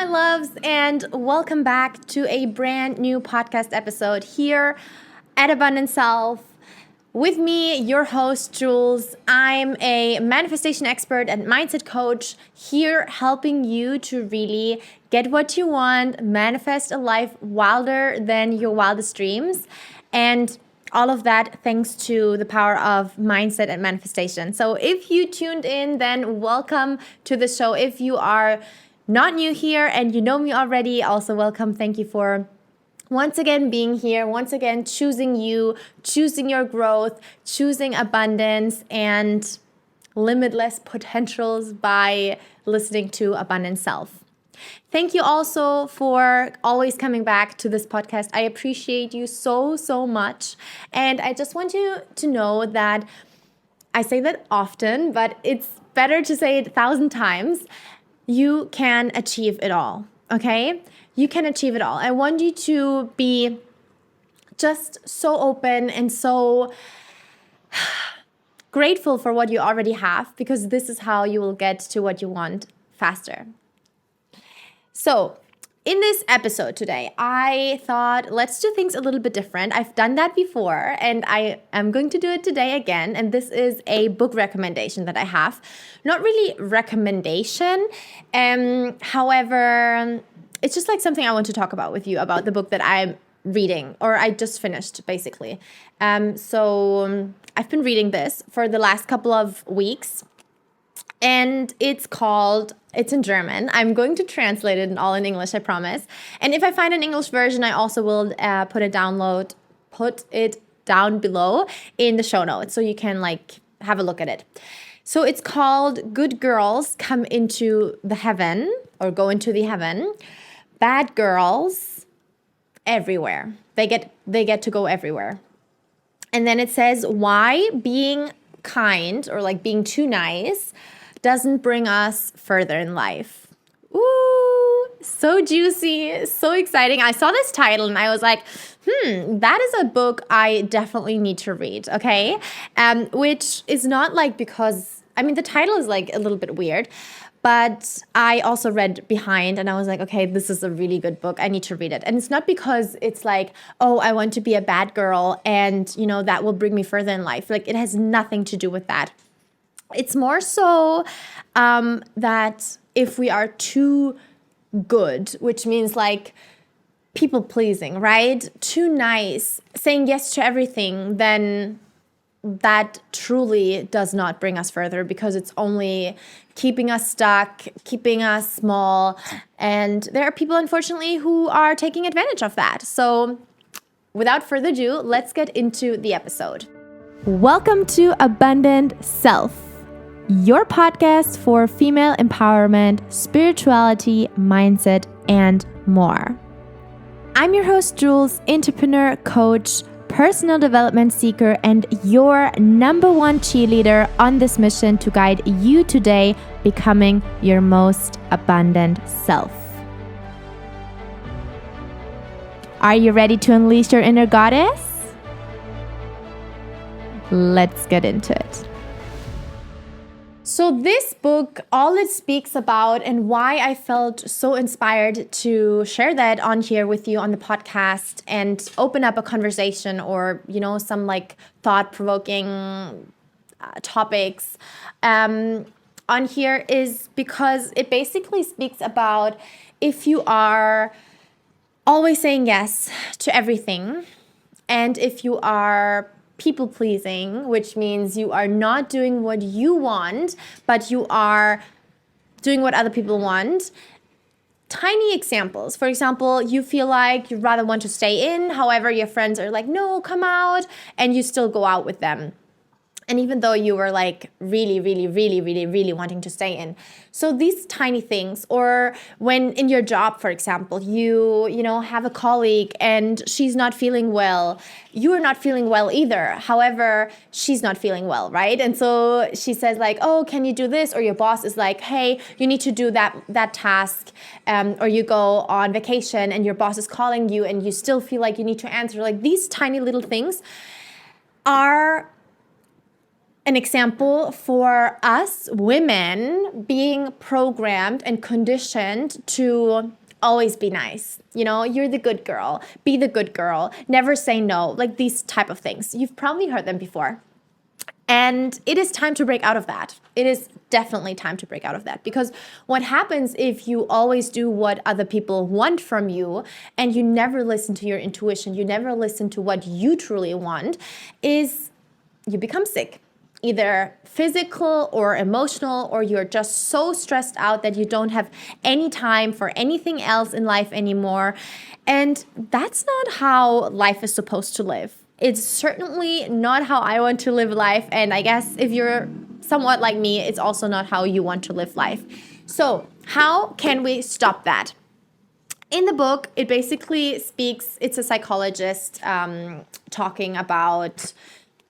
my loves, and welcome back to a brand new podcast episode here at Abundant Self. With me, your host, Jules. I'm a manifestation expert and mindset coach here helping you to really get what you want, manifest a life wilder than your wildest dreams, and all of that thanks to the power of mindset and manifestation. So if you tuned in, then welcome to the show. If you are not new here and you know me already, also welcome. Thank you for once again being here, once again choosing you, choosing your growth, choosing abundance and limitless potentials by listening to Abundant Self. Thank you also for always coming back to this podcast. I appreciate you so much. And I just want you to know that I say that often, but it's better to say it 1,000 times. You can achieve it all, okay? You can achieve it all. I want you to be just so open and so grateful for what you already have, because this is how you will get to what you want faster. So, in this episode today, I thought let's do things a little bit different. I've done that before and I am going to do it today again. And this is a book recommendation that I have. Not really recommendation. However, it's just like something I want to talk about with you about the book that I'm reading, or I just finished basically. So I've been reading this for the last couple of weeks. And it's in German. I'm going to translate it all in English, I promise. And if I find an English version, I also will put it down below in the show notes so you can have a look at it. So it's called Good Girls Come Into the Heaven, or Go Into the Heaven. Bad Girls Everywhere. They get to go everywhere. And then it says why being kind, or being too nice, doesn't bring us further in life. Ooh, so juicy, so exciting. I saw this title and I was like, that is a book I definitely need to read, okay? Which is not because, the title is a little bit weird, but I also read behind and I was like, okay, this is a really good book. I need to read it. And it's not because it's oh, I want to be a bad girl and, that will bring me further in life. It has nothing to do with that. It's more so that if we are too good, which means people pleasing, right? Too nice, saying yes to everything, then that truly does not bring us further, because it's only keeping us stuck, keeping us small. And there are people, unfortunately, who are taking advantage of that. So without further ado, let's get into the episode. Welcome to Abundant Self, your podcast for female empowerment, spirituality, mindset, and more. I'm your host, Jules, entrepreneur, coach, personal development seeker, and your number one cheerleader on this mission to guide you today becoming your most abundant self. Are you ready to unleash your inner goddess? Let's get into it. So this book, all it speaks about, and why I felt so inspired to share that on here with you on the podcast and open up a conversation, or, some thought-provoking topics on here, is because it basically speaks about if you are always saying yes to everything, and if you are people-pleasing, which means you are not doing what you want, but you are doing what other people want. Tiny examples. For example, you feel like you'd rather want to stay in, however, your friends are like, no, come out, and you still go out with them. And even though you were really wanting to stay in. So these tiny things, or when in your job, for example, you have a colleague and she's not feeling well. You are not feeling well either. However, she's not feeling well, right? And so she says oh, can you do this? Or your boss is like, hey, you need to do that task. Or you go on vacation and your boss is calling you and you still feel like you need to answer. These tiny little things are an example for us women being programmed and conditioned to always be nice. You know, you're the good girl, be the good girl, never say no, like these type of things. You've probably heard them before. And it is time to break out of that. It is definitely time to break out of that, because what happens if you always do what other people want from you and you never listen to your intuition, you never listen to what you truly want, is you become sick. Either physical or emotional, or you're just so stressed out that you don't have any time for anything else in life anymore. And that's not how life is supposed to live. It's certainly not how I want to live life. And I guess if you're somewhat like me, it's also not how you want to live life. So how can we stop that? In the book, it basically speaks, it's a psychologist talking about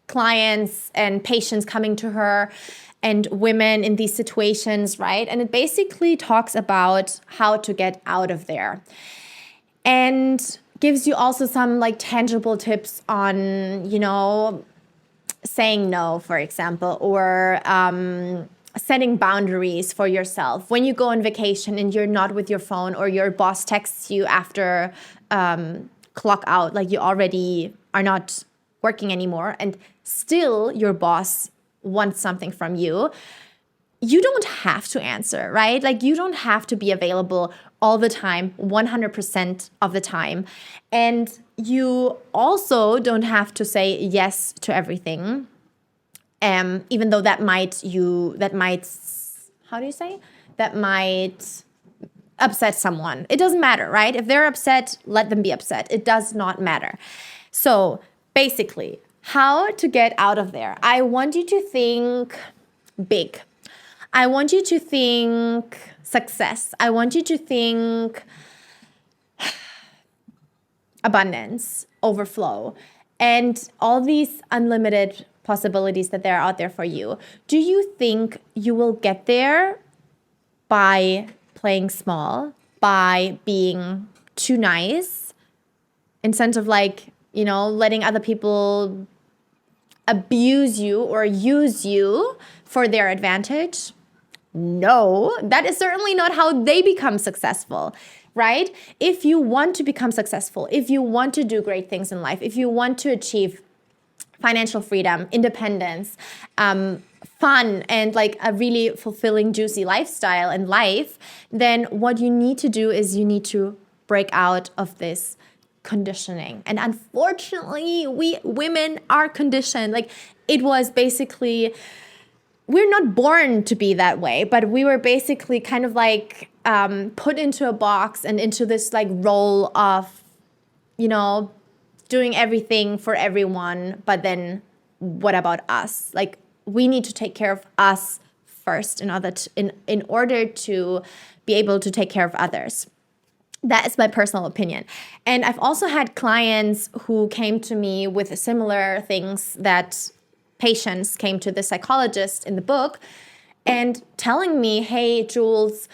clients and patients coming to her and women in these situations, right? And it basically talks about how to get out of there. And gives you also some like tangible tips on, you know, saying no, for example, or setting boundaries for yourself. When you go on vacation and you're not with your phone, or your boss texts you after clock out, like you already are not working anymore, and still your boss wants something from you, you don't have to answer, right? Like you don't have to be available all the time, 100% of the time. And you also don't have to say yes to everything. Even though that might, that might upset someone. It doesn't matter, right? If they're upset, let them be upset. It does not matter. So basically, how to get out of there. I want you to think big. I want you to think success. I want you to think abundance, overflow, and all these unlimited possibilities that there are out there for you. Do you think you will get there by playing small, by being too nice, in sense of like, you know, letting other people abuse you or use you for their advantage? No, that is certainly not how they become successful, right? If you want to become successful, if you want to do great things in life, if you want to achieve financial freedom, independence, fun, and like a really fulfilling, juicy lifestyle and life, then what you need to do is you need to break out of this conditioning. And unfortunately, we women are conditioned. Like it was basically, we're not born to be that way, but we were basically kind of like put into a box and into this like role of, you know, doing everything for everyone. But then what about us? Like we need to take care of us first in order to be able to take care of others. That is my personal opinion. And I've also had clients who came to me with similar things that patients came to the psychologist in the book and telling me, hey, Jules,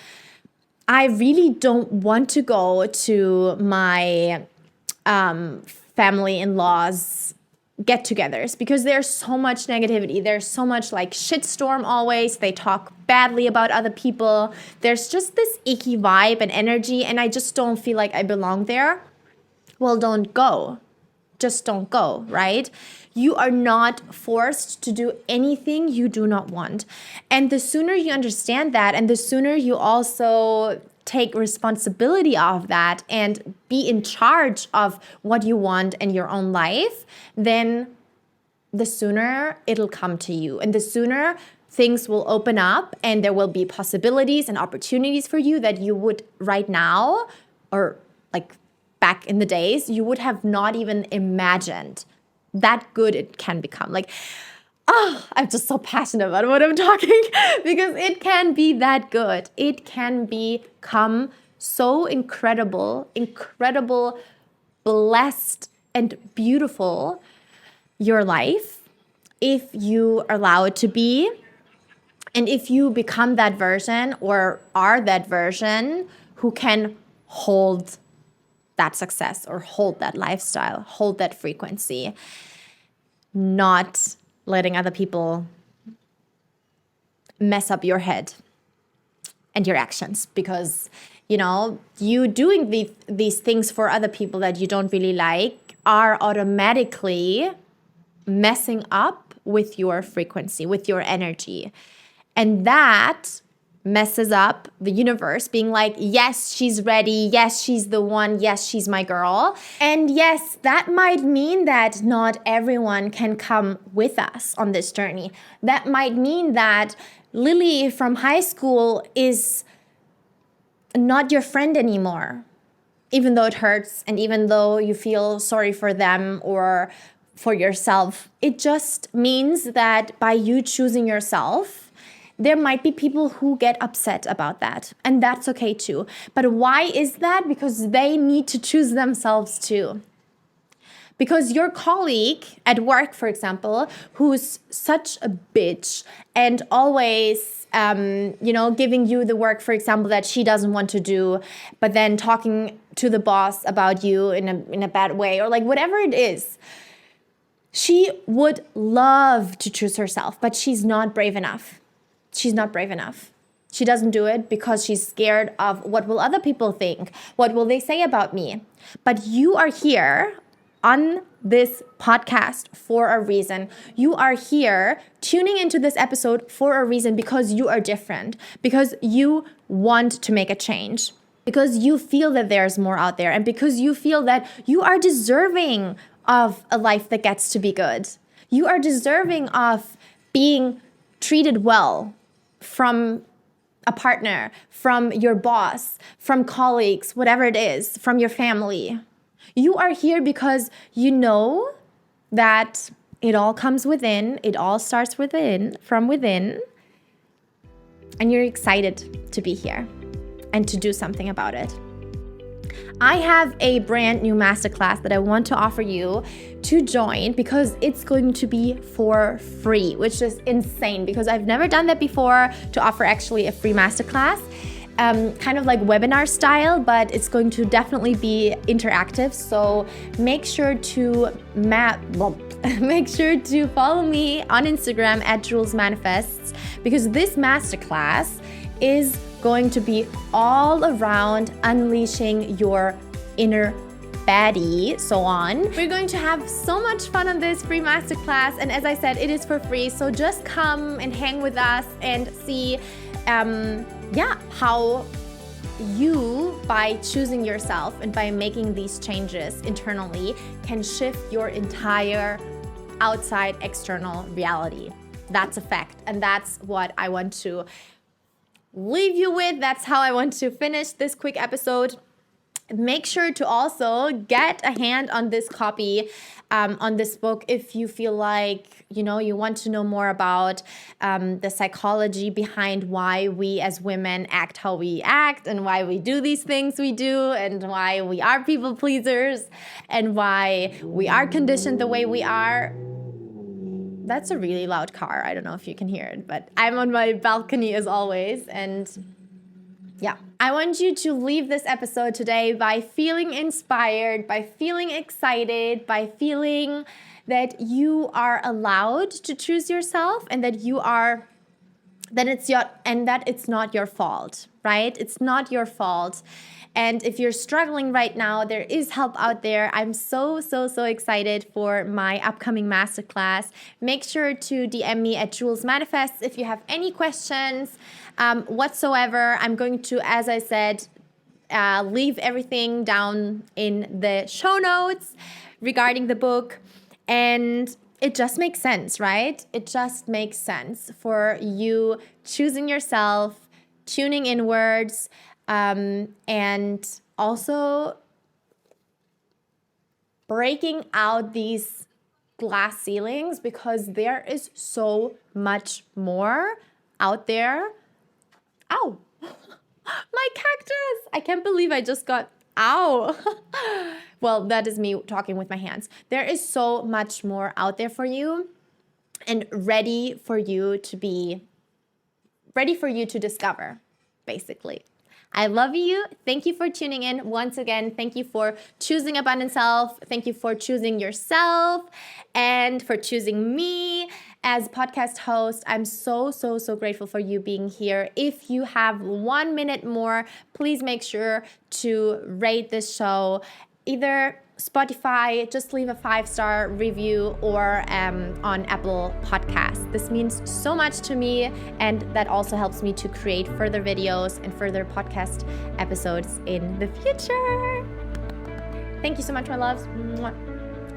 I really don't want to go to my family-in-law's get-togethers because there's so much negativity. There's so much like shitstorm always. They talk badly about other people. There's just this icky vibe and energy, and I just don't feel like I belong there. Well, don't go. Just don't go, right? You are not forced to do anything you do not want. And the sooner you understand that, and the sooner you also take responsibility of that and be in charge of what you want in your own life, then the sooner it'll come to you. And the sooner things will open up and there will be possibilities and opportunities for you that you would right now, or like back in the days, you would have not even imagined that good it can become. Like, oh, I'm just so passionate about what I'm talking because it can be that good. It can become so incredible, blessed, and beautiful, your life, if you allow it to be. And if you become that version or are that version who can hold that success or hold that lifestyle, hold that frequency, not letting other people mess up your head and your actions, because you doing these things for other people that you don't really like are automatically messing up with your frequency, with your energy. And that messes up the universe being like, yes, she's ready. Yes, she's the one. Yes, she's my girl. And yes, that might mean that not everyone can come with us on this journey. That might mean that Lily from high school is not your friend anymore, even though it hurts and even though you feel sorry for them or for yourself. It just means that by you choosing yourself, there might be people who get upset about that, and that's okay too. But why is that? Because they need to choose themselves too. Because your colleague at work, for example, who's such a bitch and always, giving you the work, for example, that she doesn't want to do, but then talking to the boss about you in a bad way, or like whatever it is, she would love to choose herself, but she's not brave enough. She's not brave enough. She doesn't do it because she's scared of what will other people think? What will they say about me? But you are here on this podcast for a reason. You are here tuning into this episode for a reason, because you are different, because you want to make a change, because you feel that there's more out there, and because you feel that you are deserving of a life that gets to be good. You are deserving of being treated well from a partner, from your boss, from colleagues, whatever it is, from your family. You are here because you know that it all comes within, it all starts within, from within, and you're excited to be here and to do something about it. I have a brand new masterclass that I want to offer you to join, because it's going to be for free, which is insane because I've never done that before, to offer actually a free masterclass. Kind of like webinar style, but it's going to definitely be interactive. So make sure to follow me on Instagram at Jules Manifests, because this masterclass is going to be all around unleashing your inner baddie, so on. We're going to have so much fun on this free masterclass, and as I said, it is for free. So just come and hang with us and see how you, by choosing yourself and by making these changes internally, can shift your entire outside external reality. That's a fact, and that's what I want to leave you with. That's how I want to finish this quick episode. Make sure to also get a hand on this copy, on this book, if you feel like, you want to know more about the psychology behind why we as women act how we act, and why we do these things we do, and why we are people pleasers, and why we are conditioned the way we are. That's a really loud car. I don't know if you can hear it, but I'm on my balcony as always. And yeah, I want you to leave this episode today by feeling inspired, by feeling excited, by feeling that you are allowed to choose yourself, and that it's not your fault, right? It's not your fault. And if you're struggling right now, there is help out there. I'm so excited for my upcoming masterclass. Make sure to DM me at Jules Manifests if you have any questions whatsoever. I'm going to, as I said, leave everything down in the show notes regarding the book. And it just makes sense, right? It just makes sense for you choosing yourself, tuning inwards, and also breaking out these glass ceilings, because there is so much more out there. Ow! My cactus! I can't believe I just got, ow! Well, that is me talking with my hands. There is so much more out there for you, and ready for you to discover, basically. I love you. Thank you for tuning in. Once again, thank you for choosing Abundant Self. Thank you for choosing yourself and for choosing me. as podcast host. I'm so grateful for you being here. If you have 1 minute more, please make sure to rate this show. Either Spotify, just leave a 5-star review, or on Apple Podcasts. This means so much to me, and that also helps me to create further videos and further podcast episodes in the future. Thank you so much, my loves.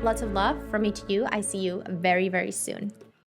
Lots of love from me to you. I see you very soon.